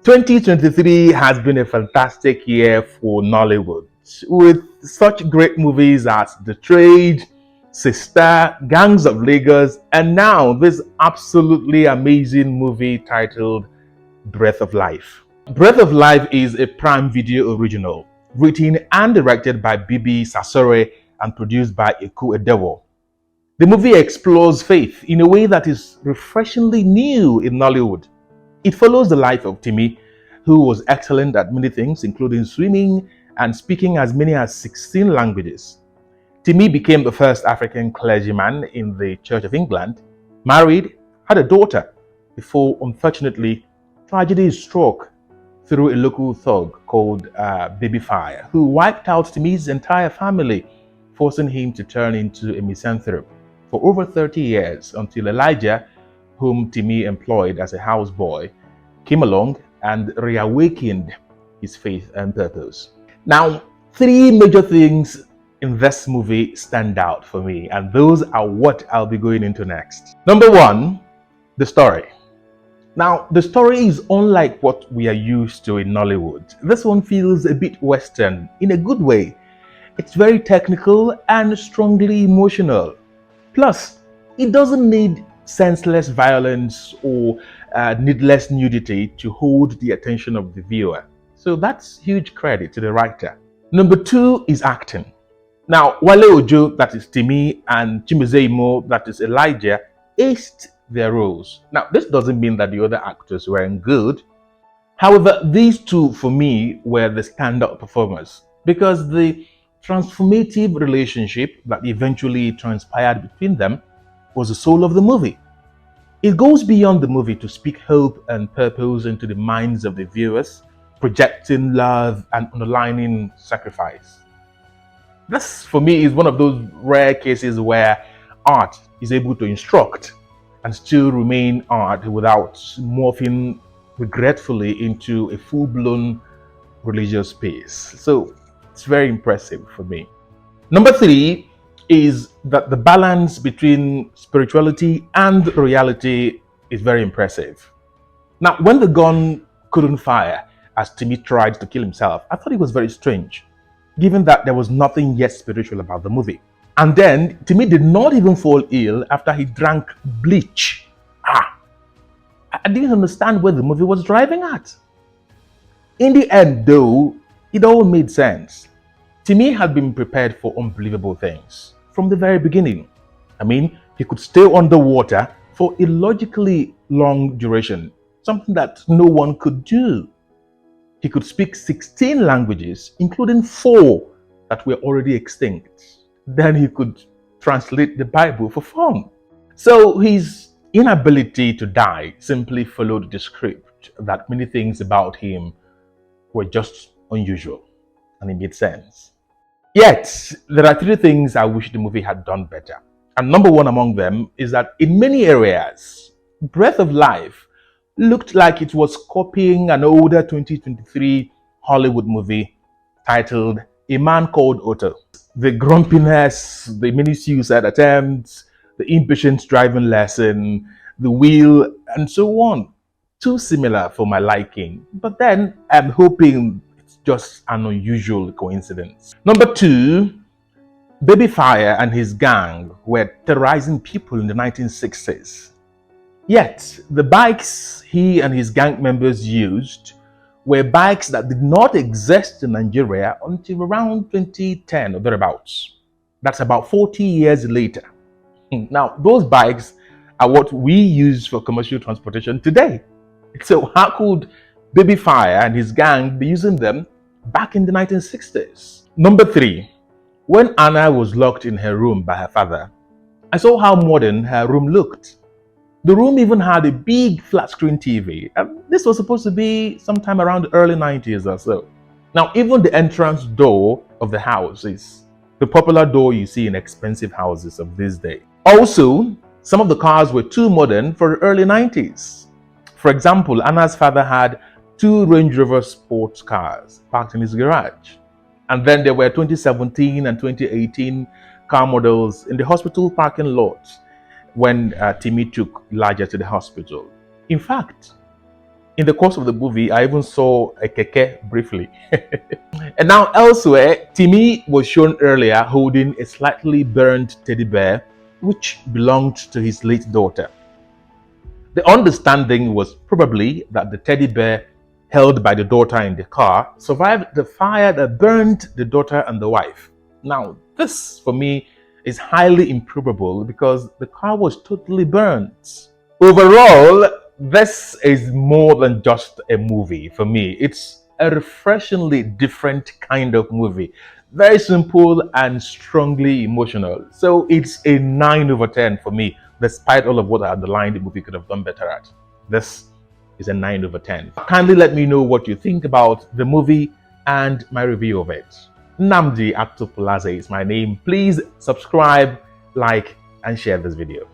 2023 has been a fantastic year for Nollywood, with such great movies as The Trade, Sister, Gangs of Lagos, and now this absolutely amazing movie titled Breath of Life. Breath of Life is a Prime Video original, written and directed by BB Sasore and produced by Eku Edewor. The movie explores faith in a way that is refreshingly new in Nollywood. It follows the life of Timi, who was excellent at many things, including swimming and speaking as many as 16 languages. Timi became the first African clergyman in the Church of England, married, had a daughter, before unfortunately tragedy struck through a local thug called Baby Fire, who wiped out Timi's entire family, forcing him to turn into a misanthrope for over 30 years until Elijah, whom Timi employed as a houseboy, came along and reawakened his faith and purpose. Now, three major things in this movie stand out for me, and those are what I'll be going into next. Number one, the story. Now, the story is unlike what we are used to in Nollywood. This one feels a bit Western in a good way. It's very technical and strongly emotional. Plus, it doesn't need senseless violence or needless nudity to hold the attention of the viewer. So that's huge credit to the writer. Number two is acting. Now, Wale Ojo, that is Timi, and Chimezie, that is Elijah, aced their roles. Now, this doesn't mean that the other actors weren't good. However, these two, for me, were the standout performers because the transformative relationship that eventually transpired between them was the soul of the movie. It goes beyond the movie to speak hope and purpose into the minds of the viewers, projecting love and underlining sacrifice. This, for me, is one of those rare cases where art is able to instruct and still remain art without morphing regretfully into a full-blown religious space. So it's very impressive for me. Number three is that the balance between spirituality and reality is very impressive. Now, when the gun couldn't fire as Timi tried to kill himself, I thought it was very strange, given that there was nothing yet spiritual about the movie. And then Timi did not even fall ill after he drank bleach. I didn't understand where the movie was driving at. In the end, though, it all made sense. Timi had been prepared for unbelievable things from the very beginning. I mean, he could stay underwater for illogically long duration, something that no one could do. He could speak 16 languages, including 4 that were already extinct. Then he could translate the Bible for fun. So his inability to die simply followed the script that many things about him were just unusual, and it made sense. Yet, there are 3 things I wish the movie had done better. And number one among them is that in many areas, Breath of Life looked like it was copying an older 2023 Hollywood movie titled A Man Called Otto. The grumpiness, the many suicide attempts, the impatient driving lesson, the wheel, and so on. Too similar for my liking. But then I'm hoping it's just an unusual coincidence. Number 2, Baby Fire and his gang were terrorizing people in the 1960s. Yet, the bikes he and his gang members used were bikes that did not exist in Nigeria until around 2010 or thereabouts. That's about 40 years later. Now, those bikes are what we use for commercial transportation today. So how could Baby Fire and his gang be using them back in the 1960s? Number 3, when Anna was locked in her room by her father, I saw how modern her room looked. The room even had a big flat screen TV, and this was supposed to be sometime around the early 90s or so. Now, even the entrance door of the house is the popular door you see in expensive houses of this day. Also, some of the cars were too modern for the early 90s. For example, Anna's father had 2 Range Rover sports cars parked in his garage. And then there were 2017 and 2018 car models in the hospital parking lot when Timi took Elijah to the hospital. In fact, In the course of the movie, I even saw a keke briefly. And now elsewhere, Timi was shown earlier holding a slightly burned teddy bear which belonged to his late daughter. The understanding was probably that the teddy bear held by the daughter in the car survived the fire that burned the daughter and the wife. Now, this for me is highly improbable because the car was totally burnt. Overall, this is more than just a movie for me. It's a refreshingly different kind of movie. Very simple and strongly emotional. So it's a 9 over 10 for me, despite all of what I underlined the movie could have done better at. This is a 9 over 10. Kindly let me know what you think about the movie and my review of it. Nnamdi Atupulazi is my name. Please subscribe, like, and share this video.